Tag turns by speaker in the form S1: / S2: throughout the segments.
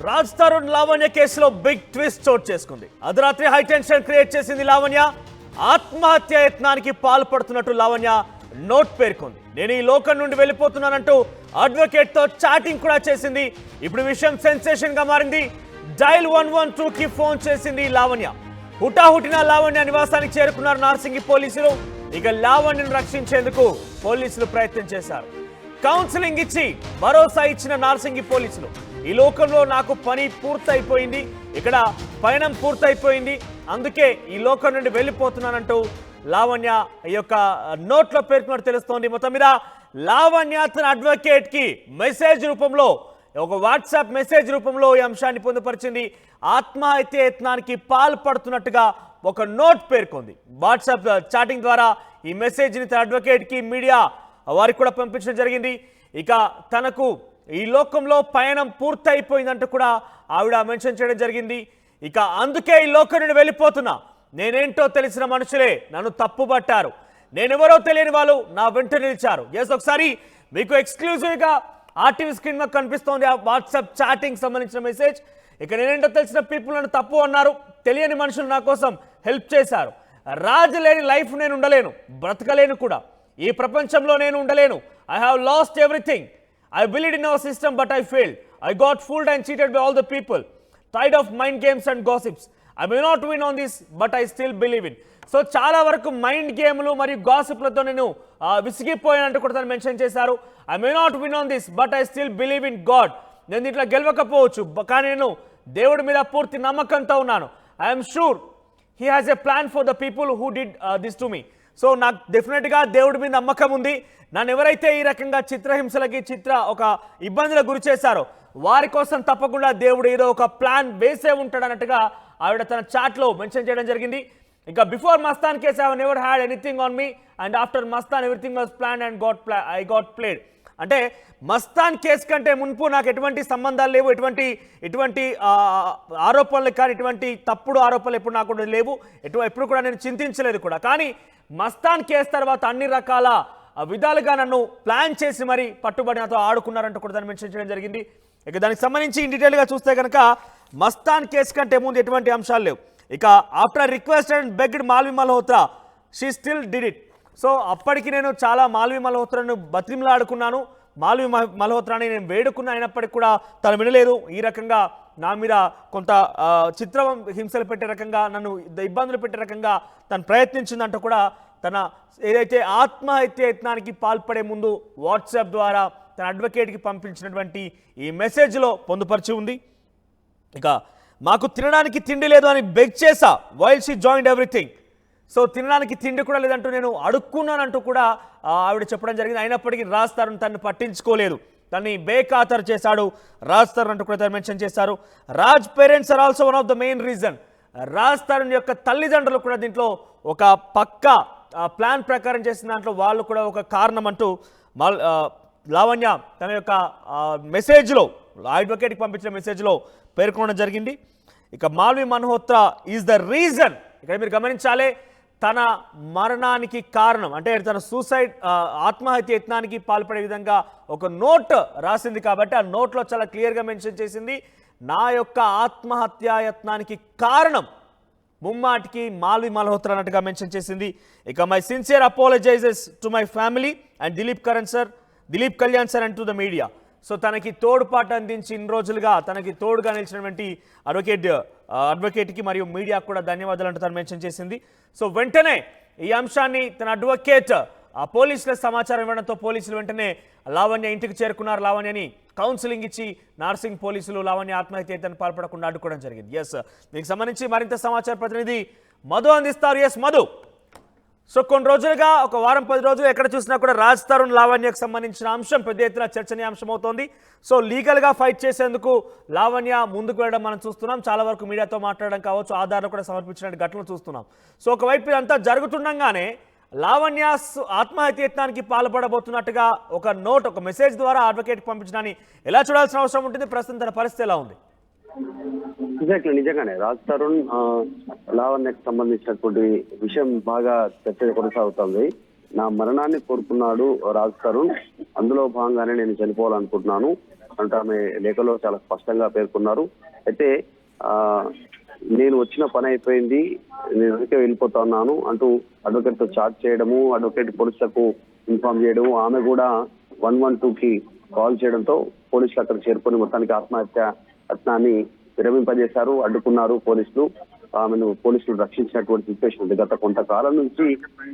S1: రాజ్ తరుణ్ లావణ్య కేసులో big twist చోటు చేసుకుంది. అర్ధరాత్రి హై టెన్షన్ క్రియేట్ చేసింది లావణ్య. ఆత్మహత్య యత్నానికి పాల్పడుతున్నట్టు లావణ్య నోట్ పేర్కొంది. నేను ఈ లోకం నుండి వెళ్ళిపోతున్నానంటూ అడ్వకేట్ తో చాటింగ్ కూడా చేసింది. ఇప్పుడు విషయం సెన్సేషన్ గా మారింది. డైల్ 112 కి ఫోన్ చేసింది లావణ్య. హుటాహుటిన లావణ్య నివాసానికి చేరుకున్నారు నార్సింగి పోలీసులు. ఇక లావణ్యను రక్షించేందుకు పోలీసులు ప్రయత్నం చేశారు. కౌన్సిలింగ్ ఇచ్చి భరోసా ఇచ్చిన నార్సింగి పోలీసులు ఈ లోకంలో నాకు పని పూర్తయిపోయింది, ఇక్కడ పయనం పూర్తయిపోయింది, అందుకే ఈ లోకం నుండి వెళ్ళిపోతున్నానంటూ లావణ్య ఈ యొక్క నోట్లో పేర్కొన్నట్టు తెలుస్తోంది. మొత్తం మీద లావణ్య తన అడ్వకేట్ కి మెసేజ్ రూపంలో, ఒక వాట్సాప్ మెసేజ్ రూపంలో ఈ అంశాన్ని పొందుపరిచింది. ఆత్మహత్య యత్నానికి పాల్పడుతున్నట్టుగా ఒక నోట్ పేర్కొంది. వాట్సాప్ చాటింగ్ ద్వారా ఈ మెసేజ్ని తన అడ్వకేట్ కి, మీడియా వారికి కూడా పంపించడం జరిగింది. ఇక తనకు ఈ లోకంలో పయనం పూర్తయిపోయిందంటూ కూడా ఆవిడ మెన్షన్ చేయడం జరిగింది. ఇక అందుకే ఈ లోకం నుండి వెళ్ళిపోతున్నా, నేనేంటో తెలిసిన మనుషులే నన్ను తప్పుపట్టారు, నేనెవరో తెలియని వాళ్ళు నా వెంట నిలిచారు. ఎస్, ఒకసారి మీకు ఎక్స్క్లూజివ్గా ఆర్టీవీ స్క్రీన్ మీద కనిపిస్తోంది ఆ వాట్సాప్ చాటింగ్ సంబంధించిన మెసేజ్. ఇక నేనేంటో తెలిసిన పీపుల్ నన్ను తప్పు అన్నారు, తెలియని మనుషులు నా కోసం హెల్ప్ చేశారు. రాజు లేని లైఫ్ నేను ఉండలేను, బ్రతకలేను కూడా, ఈ ప్రపంచంలో నేను ఉండలేను. I have lost everything. I believed in our system, but I failed. I got fooled and cheated by all the people. Tired of mind games and gossips. I may not win on this, but I still believe in. So చాలా వరకు mind గేమ్లు మరియు గాసిప్లతో నేను విసిగిపోయానంటూ కూడా తను mention చేశారు. I may not win on this, but I still believe in God. నేను దీంట్లో గెలవకపోవచ్చు, కానీ నేను దేవుడి మీద పూర్తి నమ్మకంతో ఉన్నాను. I'm sure he has a plan for the people who did this to me. So నాకు డెఫినెట్గా దేవుడి మీద నమ్మకం ఉంది. నన్ను ఎవరైతే ఈ రకంగా చిత్రహింసలకి, ఒక ఇబ్బందులకు గురి చేశారో వారి కోసం తప్పకుండా దేవుడు ఏదో ఒక ప్లాన్ వేసే ఉంటాడు అన్నట్టుగా ఆవిడ తన చాట్లో మెన్షన్ చేయడం జరిగింది. ఇక before Mastan case I never had anything on me, and after Mastan everything was plan and I got played. అంటే మస్తాన్ కేసు కంటే మున్పు నాకు ఎటువంటి సంబంధాలు లేవు, ఎటువంటి ఆరోపణలు కానీ, ఇటువంటి తప్పుడు ఆరోపణలు ఎప్పుడు నాకు లేవు, ఎప్పుడు కూడా నేను చింతించలేదు కూడా. కానీ మస్తాన్ కేసు తర్వాత అన్ని రకాల విధాలుగా నన్ను ప్లాన్ చేసి మరి పట్టుబడి నాతో ఆడుకున్నారంటూ కూడా దాన్ని మెన్షన్ చేయడం జరిగింది. ఇక దానికి సంబంధించి ఇన్ డీటెయిల్గా చూస్తే కనుక మస్తాన్ కేసు కంటే ముందు ఎటువంటి అంశాలు లేవు. ఇక after request and begged Malvi Malhotra, she still did it. So అప్పటికి నేను చాలా మాల్వి మల్హోత్రాను బతిమలాడుకున్నాను, మాల్వి మల్హోత్రాని నేను వేడుకున్నా, అయినప్పటికీ కూడా తను వినలేదు. ఈ రకంగా నా మీద కొంత హింసలు పెట్టే రకంగా, నన్ను ఇబ్బందులు పెట్టే రకంగా తను ప్రయత్నించిందంటూ కూడా తన ఏదైతే ఆత్మహత్య యత్నానికి పాల్పడే ముందు వాట్సాప్ ద్వారా తన అడ్వకేట్కి పంపించినటువంటి ఈ మెసేజ్లో పొందుపరిచి ఉంది. ఇక మాకు తినడానికి తిండి లేదు అని బెగ్ చేసా while she joined everything. So తినడానికి తిండి కూడా లేదంటూ నేను అడుక్కున్నానంటూ కూడా ఆవిడ చెప్పడం జరిగింది. అయినప్పటికీ రాజ్ తరుణ్ తనను పట్టించుకోలేదు, తనని బేఖాతరు చేశాడు రాజ్ తరుణ్ అంటూ కూడా తను మెన్షన్ చేశారు. Raj parents are also one of the main reason. Raj Tarun యొక్క తల్లిదండ్రులు కూడా దీంట్లో ఒక పక్కా ప్లాన్ ప్రకారం చేసిన దాంట్లో వాళ్ళు కూడా ఒక కారణం అంటూ లావణ్య తన యొక్క మెసేజ్లో, అడ్వకేట్కి పంపించిన మెసేజ్లో పేర్కొనడం జరిగింది. ఇక Malvi Malhotra is the reason. ఇక్కడ మీరు గమనించాలి, తన మరణానికి కారణం అంటే తన ఆత్మహత్య యత్నానికి పాల్పడే విధంగా ఒక నోట్ రాసింది కాబట్టి ఆ నోట్లో చాలా క్లియర్గా మెన్షన్ చేసింది, నా యొక్క ఆత్మహత్య యత్నానికి కారణం ముమ్మాటికి మాల్వి మల్హోత్రా అన్నట్టుగా మెన్షన్ చేసింది. ఇక my sincere apologises to my family and Dilip Kalyan sir and to the media. So తనకి తోడ్పాటు అందించి ఇన్ని రోజులుగా తనకి తోడుగా నిలిచినటువంటి అడ్వకేట్కి మరియు మీడియాకు కూడా ధన్యవాదాలు అంటూ తను మెన్షన్ చేసింది. సో వెంటనే ఈ అంశాన్ని తన అడ్వకేట్ పోలీసుల సమాచారం ఇవ్వడంతో పోలీసులు వెంటనే లావణ్య ఇంటికి చేరుకున్నారు. లావణ్యని కౌన్సిలింగ్ ఇచ్చి నార్సింగ్ పోలీసులు లావణ్య ఆత్మహత్య యత్నానికి పాల్పడకుండా అడ్డుకోవడం జరిగింది. ఎస్, దీనికి సంబంధించి మరింత సమాచార ప్రతినిధి మధు అందిస్తారు. ఎస్ మధు, సో కొన్ని రోజులుగా, ఒక వారం 10 రోజులు ఎక్కడ చూసినా కూడా రాజ్ తరుణ్ లావణ్యకు సంబంధించిన అంశం పెద్ద ఎత్తున చర్చనీయాంశం అవుతోంది. సో లీగల్గా ఫైట్ చేసేందుకు లావణ్య ముందుకు వెళ్ళడం మనం చూస్తున్నాం. చాలా వరకు మీడియాతో మాట్లాడడం కావచ్చు, ఆధారాలు కూడా సమర్పించిన ఘటనలు చూస్తున్నాం. సో ఒకవైపు ఇదంతా జరుగుతుండగానే లావణ్య ఆత్మహత్య యత్నానికి పాల్పడబోతున్నట్టుగా ఒక మెసేజ్ ద్వారా అడ్వకేట్కి పంపించడాన్ని ఎలా చూడాల్సిన అవసరం ఉంటుంది? ప్రస్తుతం తన పరిస్థితి ఎలా ఉంది?
S2: నిజంగానే రాజ్ తరుణ్ లావణ్యకు సంబంధించినటువంటి విషయం బాగా చర్చ కొనసాగుతుంది. నా మరణాన్ని కోరుకున్నాడు రాజ్ తరుణ్. అందులో భాగంగానే నేను చనిపోవాలనుకుంటున్నాను అంటే ఆమె లేఖలో చాలా స్పష్టంగా పేర్కొన్నారు. అయితే నేను వచ్చిన పని అయిపోయింది, నేను అందుకే వెళ్ళిపోతా ఉన్నాను అంటూ అడ్వకేట్ తో చాట్ చేయడము, అడ్వకేట్ పోలీసులకు ఇన్ఫార్మ్ చేయడము, ఆమె కూడా 112కి కాల్ చేయడంతో పోలీసులు అక్కడ చేరుకొని మొత్తానికి ఆత్మహత్య యత్నాన్ని విరమింపజేశారు, అడ్డుకున్నారు పోలీసులు. ఆమెను పోలీసులు రక్షించినటువంటి సిచ్యువేషన్ ఉంది. గత కొంతకాలం నుంచి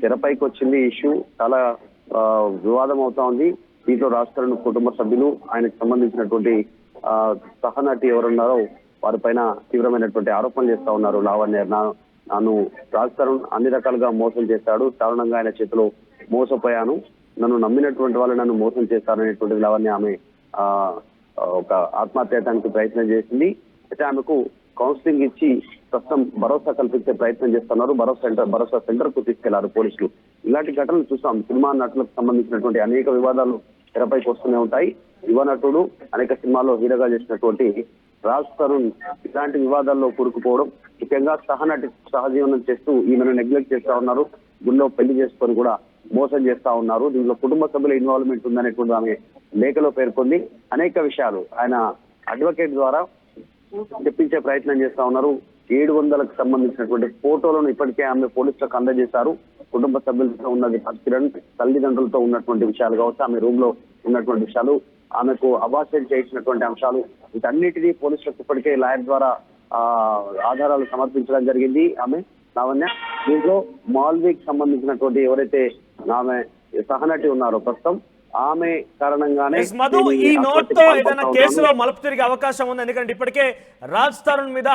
S2: తెరపైకి వచ్చింది ఇష్యూ, చాలా వివాదం అవుతా ఉంది. దీంట్లో రాజ్ తరుణ్ కుటుంబ సభ్యులు, ఆయనకు సంబంధించినటువంటి సహనటి ఎవరున్నారో వారిపైన తీవ్రమైనటువంటి ఆరోపణలు చేస్తా ఉన్నారు. లావణ్య నన్ను రాజ్ తరుణ్ అన్ని రకాలుగా మోసం చేశాడు, దారుణంగా ఆయన చేతిలో మోసపోయాను, నన్ను నమ్మినటువంటి వాళ్ళు నన్ను మోసం చేశారనేటువంటి లావణ్య ఆమె ఒక ఆత్మహత్యానికి ప్రయత్నం చేసింది. అయితే ఆమెకు కౌన్సిలింగ్ ఇచ్చి ప్రస్తుతం భరోసా కల్పించే ప్రయత్నం చేస్తున్నారు. భరోసా సెంటర్ కు తీసుకెళ్లారు పోలీసులు. ఇలాంటి ఘటనలు చూసాం. సినిమా నటులకు సంబంధించినటువంటి అనేక వివాదాలు తెరపైకి వస్తూనే ఉంటాయి. యువ నటుడు అనేక సినిమాల్లో హీరోగా చేసినటువంటి రాజ్ తరుణ్ ఇలాంటి వివాదాల్లో కూరుకుపోవడం, ముఖ్యంగా సహజీవనం చేస్తూ ఈమెను నెగ్లెక్ట్ చేస్తా ఉన్నారు, గుళ్ళో పెళ్లి చేసుకొని కూడా మోసం చేస్తా ఉన్నారు. దీనిలో కుటుంబ సభ్యుల ఇన్వాల్వ్మెంట్ ఉందనేటువంటి ఆమె లేఖలో పేర్కొంది. అనేక విషయాలు ఆయన అడ్వకేట్ ద్వారా చెప్పించే ప్రయత్నం చేస్తా ఉన్నారు. 700కు సంబంధించినటువంటి ఫోటోలను ఇప్పటికే ఆమె పోలీసులకు అందజేశారు. కుటుంబ సభ్యులతో ఉన్నది కిరణ్ తల్లిదండ్రులతో ఉన్నటువంటి విషయాలు కావచ్చు, ఆమె రూమ్ లో ఉన్నటువంటి విషయాలు, ఆమెకు అబార్షన్ చేసినటువంటి అంశాలు, వీటన్నిటినీ పోలీసులకు ఇప్పటికే లాయర్ ద్వారా ఆధారాలు సమర్పించడం జరిగింది. ఆమె లావణ్య దీంట్లో మాల్వీకి సంబంధించినటువంటి ఎవరైతే ఆమె సహనటి ఉన్నారో ప్రస్తుతం ఆమె కారణంగానే
S1: మధు ఈ నోట్ తో ఏదైనా కేసులో మలుపు తిరిగే అవకాశం ఉంది. ఎందుకంటే ఇప్పటికే రాజ్ తరుణ్ మీద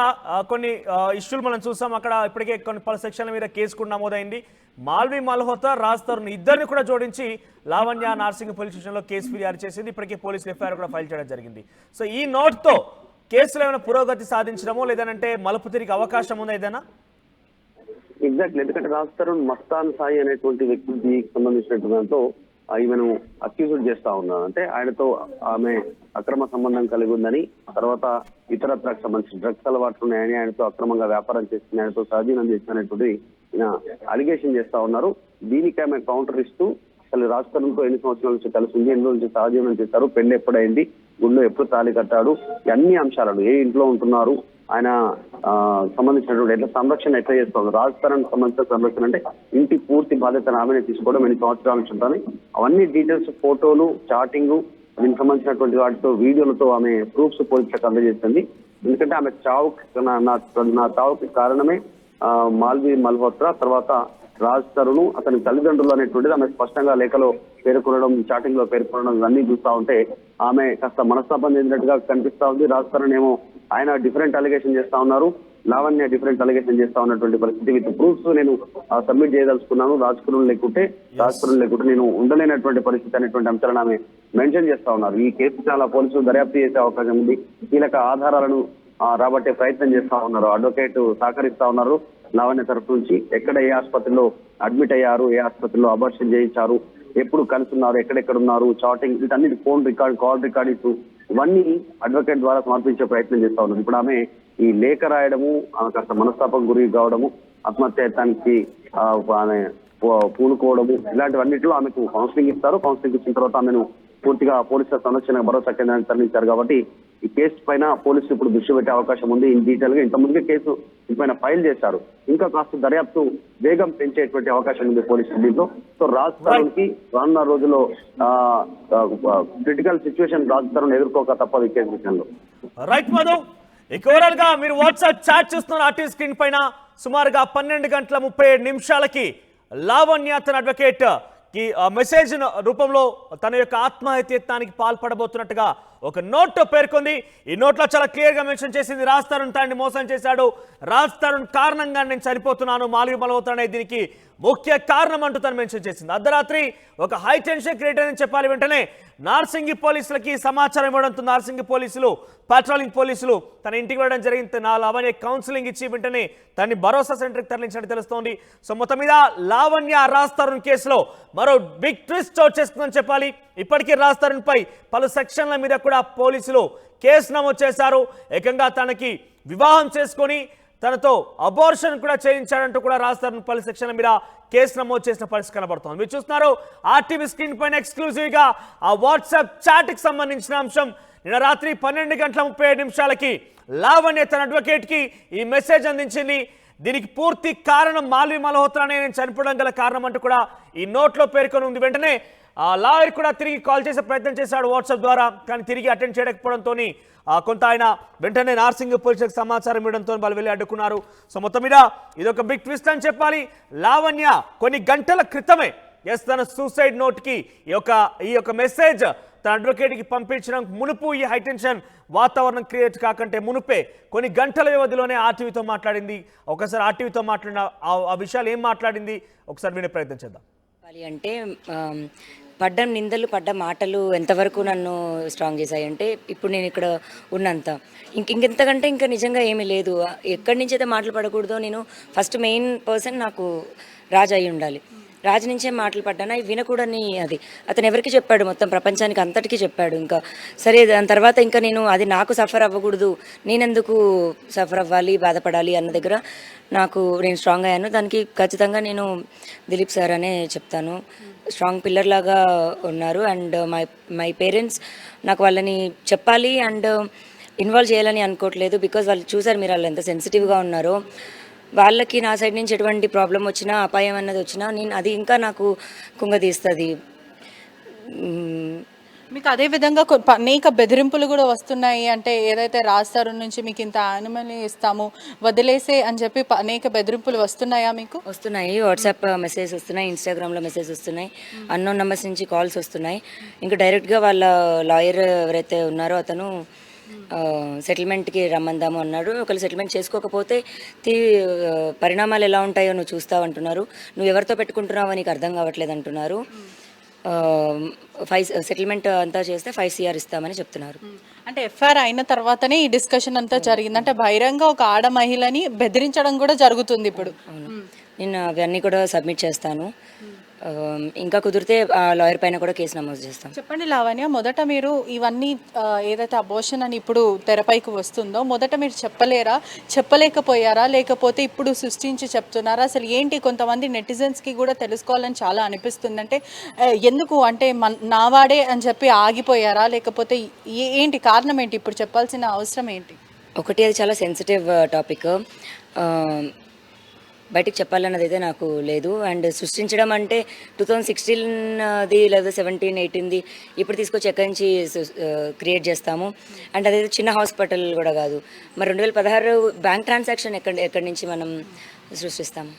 S1: కొన్ని ఇష్యూలు మనం చూసాం. అక్కడ ఇప్పటికే పలు సెక్షన్ల మీద కేసు కూడా నమోదైంది. మాల్వి మల్హోత్రా, రాజ్ తరుణ్ ఇద్దరిని కూడా జోడించి లావణ్య నార్సింగ్ పోలీస్ స్టేషన్ లో కేసు ఫిర్యాదు చేసింది. ఇప్పటికే పోలీసులు ఎఫ్ఐఆర్ కూడా ఫైల్ చేయడం జరిగింది. సో ఈ నోట్ తో కేసులో ఏమైనా పురోగతి సాధించడమో లేదంటే మలుపు తిరిగే అవకాశం ఉందా ఏదైనా?
S2: ఎగ్జాక్ట్లీ, ఎందుకంటే రాజ్ తరుణ్ మస్తాన్ సాయి అనేటువంటి వ్యక్తికి సంబంధించినటువంటి దాంతో ఈమెను అక్యూజ్డ్ చేస్తా ఉన్నారు. అంటే ఆయనతో ఆమె అక్రమ సంబంధం కలిగి ఉందని, తర్వాత ఇతరత్రకు సంబంధించిన డ్రగ్స్ అలవాట్లు ఉన్నాయని, ఆయనతో అక్రమంగా వ్యాపారం చేస్తుంది, ఆయనతో సహజీవనం చేస్తున్నటువంటి ఈయన అలిగేషన్ చేస్తా ఉన్నారు. దీనికి ఆమె కౌంటర్ ఇస్తూ అసలు రాజ్ తరుణ్తో ఎన్ని సంవత్సరాల నుంచి కలిసి ఉంది, ఎన్ని రోజుల నుంచి సహజీవనం చేస్తారు, పెళ్లి ఎప్పుడైంది, గుళ్ళు ఎప్పుడు తాళి కట్టాడు, అన్ని అంశాలను, ఏ ఇంట్లో ఉంటున్నారు, ఆయన సంబంధించినటువంటి ఎట్లా సంరక్షణ ఎట్లా చేస్తాడు, రాజ్ తరుణ్ సంబంధించిన సంరక్షణ అంటే ఇంటి పూర్తి బాధ్యతను ఆమెనే తీసుకోవడం, ఎన్ని సంవత్సరాల నుంచి ఉంటాను, అవన్నీ డీటెయిల్స్, ఫోటోలు, చాటింగ్, దీనికి సంబంధించినటువంటి వాటితో వీడియోలతో ఆమె ప్రూఫ్స్ పోలీసులకు అందజేస్తుంది. ఎందుకంటే ఆమె నా చావుకి కారణమే మాల్వి మల్హోత్రా, తర్వాత రాజ్ తరుణ్, అతని తల్లిదండ్రులు అనేటువంటిది ఆమె స్పష్టంగా లేఖలో పేర్కొనడం, చాటింగ్ లో పేర్కొనడం ఇవన్నీ చూస్తా ఉంటే ఆమె కాస్త మనస్తాపం చెందినట్టుగా కనిపిస్తా ఉంది. రాజ్ తరుణ్ ఏమో ఆయన డిఫరెంట్ అలిగేషన్ చేస్తా ఉన్నారు, లావణ్య డిఫరెంట్ అలిగేషన్ చేస్తా ఉన్నటువంటి పరిస్థితి. విత్ ప్రూఫ్స్ నేను సబ్మిట్ చేయదలుచుకున్నాను, రాజ్ తరుణ్ లేకుంటే నేను ఉండలేనటువంటి పరిస్థితి అనేటువంటి అంశాలను ఆమె మెన్షన్ చేస్తా ఉన్నారు. ఈ కేసు చాలా పోలీసులు దర్యాప్తు చేసే అవకాశం ఉంది. కీలక ఆధారాలను రాబట్టే ప్రయత్నం చేస్తా ఉన్నారు. అడ్వకేట్ సహకరిస్తా ఉన్నారు లావణ్య తరఫు నుంచి. ఎక్కడ ఏ ఆసుపత్రిలో అడ్మిట్ అయ్యారు, ఏ ఆసుపత్రిలో అబార్షన్ చేయించారు, ఎప్పుడు కలుసున్నారు, ఎక్కడెక్కడ ఉన్నారు, చాటింగ్, వీటన్నిటి ఫోన్ రికార్డ్, కాల్ రికార్డింగ్స్ ఇవన్నీ అడ్వకేట్ ద్వారా సమర్పించే ప్రయత్నం చేస్తా ఉన్నారు. ఇప్పుడు ఆమె ఈ లేఖ రాయడము, ఆమె కాస్త మనస్తాపం గురి కావడము, ఆత్మహత్యానికి ఆమె పూనుకోవడము, ఇలాంటివన్నింటిలో ఆమెకు కౌన్సిలింగ్ ఇస్తారు. కౌన్సిలింగ్ ఇచ్చిన తర్వాత ఆమెను పూర్తిగా పోలీసుల సంరక్షణ భరోసా కేంద్రానికి తరలించారు. కాబట్టి ఈ కేసు పైన పోలీసులు ఇప్పుడు దృష్టి పెట్టే అవకాశం ఉంది. ఇన్ డీటెయిల్ గా ఇంతకుముందుగా కేసు పైన ఫైల్ చేశారు, ఇంకా కాస్త దర్యాప్తు వేగం పెంచేటువంటి అవకాశం ఉంది పోలీసులు దీంట్లో. సో రాజ్ తరుణ్ కి రానున్న రోజుల్లో క్రిటికల్ సిచ్యువేషన్ రాజ్ తరుణ్ ఎదుర్కోక తప్పదు ఈ కేసు విషయంలో.
S1: రైట్ మధు, ఓవరాల్ గా మీరు వాట్సాప్ చాట్ చూస్తున్నారు ఆర్టీవీ స్క్రీన్ పైన. సుమారుగా 12:37 లావణ్య తన అడ్వకేట్ కి మెసేజ్ రూపంలో తన యొక్క ఆత్మహత్యత్నానికి పాల్పడబోతున్నట్టుగా ఒక నోట్ పేర్కొంది. ఈ నోట్లో చాలా క్లియర్ గా మెన్షన్ చేసింది, రాజ్ తరుణ్ తాన్ని మోసం చేశాడు, రాజ్ తరుణ్ కారణంగా నేను చనిపోతున్నాను, మాల్వి మల్హోత్రా అనే దీనికి ముఖ్య కారణం అంటూ తను మెన్షన్ చేసింది. అర్ధరాత్రి ఒక హై టెన్షన్ క్రియేట్ అని చెప్పాలి. వెంటనే నార్సింగి పోలీసులకి సమాచారం ఇవ్వడంతో నార్సింగి పోలీసులు, పాట్రోలింగ్ పోలీసులు తన ఇంటికి వెళ్ళడం జరిగింది. నా లావణ్య కౌన్సిలింగ్ ఇచ్చి వెంటనే తనని భరోసా సెంటర్కి తరలించినట్టు తెలుస్తోంది. సో మొత్తం మీద లావణ్య రాజ్ తరుణ్ కేసులో మరో బిగ్ ట్విస్ట్ చోటు చేసుకుందని చెప్పాలి. ఇప్పటికీ రాజ్ తరుణ్ పై పలు సెక్షన్ల మీద కూడా పోలీసులు కేసు నమోదు చేశారు. ఏకంగా తనకి వివాహం చేసుకొని తనతో అబార్షన్ కూడా చేయించాడంటూ కూడా రాజ్ తరుణ్ పలు సెక్షన్ల మీద కేసు నమోదు చేసిన పరిస్థితి కనబడుతోంది. మీరు చూస్తున్నారు ఆర్టీవీ స్క్రీన్ పైన ఎక్స్క్లూజివ్ గా ఆ వాట్సాప్ చాట్ కి సంబంధించిన అంశం. నిన్న రాత్రి 12:37 లావణ్య తన అడ్వకేట్ కి ఈ మెసేజ్ అందించింది. దీనికి పూర్తి కారణం మాల్వి మల్హోత్రానే నేను చనిపోవడం గల కారణం అంటూ కూడా ఈ నోట్లో పేర్కొని ఉంది. వెంటనే ఆ లాయర్ కూడా తిరిగి కాల్ చేసే ప్రయత్నం చేశాడు వాట్సాప్ ద్వారా, కానీ తిరిగి అటెండ్ చేయకపోవడంతో కొంత ఆయన వెంటనే నార్సింగ్ పోలీసులకు సమాచారం ఇవ్వడంతో వాళ్ళు వెళ్ళి అడ్డుకున్నారు. సో మొత్తం మీద ఇదొక బిగ్ ట్విస్ట్ అని చెప్పాలి. లావణ్య కొన్ని గంటల క్రితమే తన సూసైడ్ నోట్కి ఈ యొక్క మెసేజ్ తన అడ్వకేట్కి పంపించడం మునుపు ఈ హైటెన్షన్ వాతావరణం క్రియేట్ కాకంటే మునుపే కొన్ని గంటల వ్యవధిలోనే ఆర్టీవీతో మాట్లాడింది. ఒకసారి ఆర్టీవీతో మాట్లాడిన ఆ విషయాలు ఏం మాట్లాడింది ఒకసారి వినే ప్రయత్నం చేద్దాం.
S3: అంటే పడ్డ నిందలు పడ్డ మాటలు ఎంతవరకు నన్ను స్ట్రాంగ్ చేశాయంటే ఇప్పుడు నేను ఇక్కడ ఉన్నంత ఇంకెంతకంటే ఇంకా నిజంగా ఏమీ లేదు. ఎక్కడి నుంచి అయితే మాటలు పడకూడదో నేను ఫస్ట్ మెయిన్ పర్సన్ నాకు రాజు అయి ఉండాలి. రాజు నుంచే మాటలు పడ్డాను, అవి వినకూడని అది అతను ఎవరికి చెప్పాడు, మొత్తం ప్రపంచానికి అంతటికీ చెప్పాడు. ఇంకా సరే దాని తర్వాత ఇంకా నేను అది నాకు సఫర్ అవ్వకూడదు, నేనెందుకు సఫర్ అవ్వాలి బాధపడాలి అన్న దగ్గర నేను స్ట్రాంగ్ అయ్యాను. దానికి ఖచ్చితంగా నేను దిలీప్ సార్ అనే చెప్తాను. స్ట్రాంగ్ పిల్లర్ లాగా ఉన్నారు. అండ్ మై పేరెంట్స్ నాకు వాళ్ళని చెప్పాలి అండ్ ఇన్వాల్వ్ చేయాలని అనుకోవట్లేదు. బికాజ్ వాళ్ళు చూసారు మీరు వాళ్ళు ఎంత సెన్సిటివ్గా ఉన్నారో. వాళ్ళకి నా సైడ్ నుంచి ఎటువంటి ప్రాబ్లం వచ్చినా అపాయం అన్నది వచ్చినా అది ఇంకా నాకు కుంగదీస్తుంది.
S4: మీకు అదే విధంగా అనేక బెదిరింపులు కూడా వస్తున్నాయి. అంటే ఏదైతే రాస్తారు నుంచి మీకు ఇంత యానిమల్ని ఇస్తాము వదిలేసే అని చెప్పి అనేక బెదిరింపులు వస్తున్నాయా మీకు?
S3: వస్తున్నాయి. వాట్సాప్ మెసేజ్ వస్తున్నాయి, ఇన్స్టాగ్రామ్లో మెసేజ్ వస్తున్నాయి, అన్నోన్ నెంబర్స్ నుంచి కాల్స్ వస్తున్నాయి. ఇంకా డైరెక్ట్గా వాళ్ళ లాయర్ ఎవరైతే ఉన్నారో అతను సెటిల్మెంట్కి రమ్మందాము అన్నాడు. ఒకవేళ సెటిల్మెంట్ చేసుకోకపోతే పరిణామాలు ఎలా ఉంటాయో నువ్వు చూస్తావు అంటున్నారు. నువ్వు ఎవరితో పెట్టుకుంటున్నావో నీకు అర్థం కావట్లేదు అంటున్నారు. సెటిల్మెంట్ అంతా చేస్తే 5 CR ఇస్తామని చెప్తున్నారు.
S4: అంటే ఎఫ్ఐఆర్ అయిన తర్వాతనే ఈ డిస్కషన్ అంతా జరిగింది. అంటే బహిరంగ ఒక ఆడ మహిళని బెదిరించడం కూడా జరుగుతుంది ఇప్పుడు.
S3: నేను అవన్నీ కూడా సబ్మిట్ చేస్తాను. ఇంకా కుదిరితే ఆ లాయర్ పైన కూడా కేసు నమోదు చేస్తాం.
S4: చెప్పండి లావణ్య, మొదట మీరు ఇవన్నీ ఏదైతే అబోర్షన్ అని ఇప్పుడు తెరపైకి వస్తుందో మొదట మీరు చెప్పలేకపోయారా, లేకపోతే ఇప్పుడు సృష్టించి చెప్తున్నారా? అసలు ఏంటి, కొంతమంది నెటిజన్స్కి కూడా తెలుసుకోవాలని చాలా అనిపిస్తుంది. అంటే ఎందుకు అంటే నావాడే అని చెప్పి ఆగిపోయారా, లేకపోతే ఏంటి కారణం ఏంటి, ఇప్పుడు చెప్పాల్సిన అవసరం ఏంటి?
S3: ఒకటి, అది చాలా సెన్సిటివ్ టాపిక్, బయటికి చెప్పాలన్నది అయితే నాకు లేదు. అండ్ సృష్టించడం అంటే 2016ది లేదా 17, 18ది ఇప్పుడు తీసుకొచ్చి ఎక్కడి నుంచి క్రియేట్ చేస్తాము. అండ్ అదైతే చిన్న హాస్పిటల్ కూడా కాదు. మరి 2016 బ్యాంక్ ట్రాన్సాక్షన్ ఎక్కడి నుంచి మనం సృష్టిస్తాము?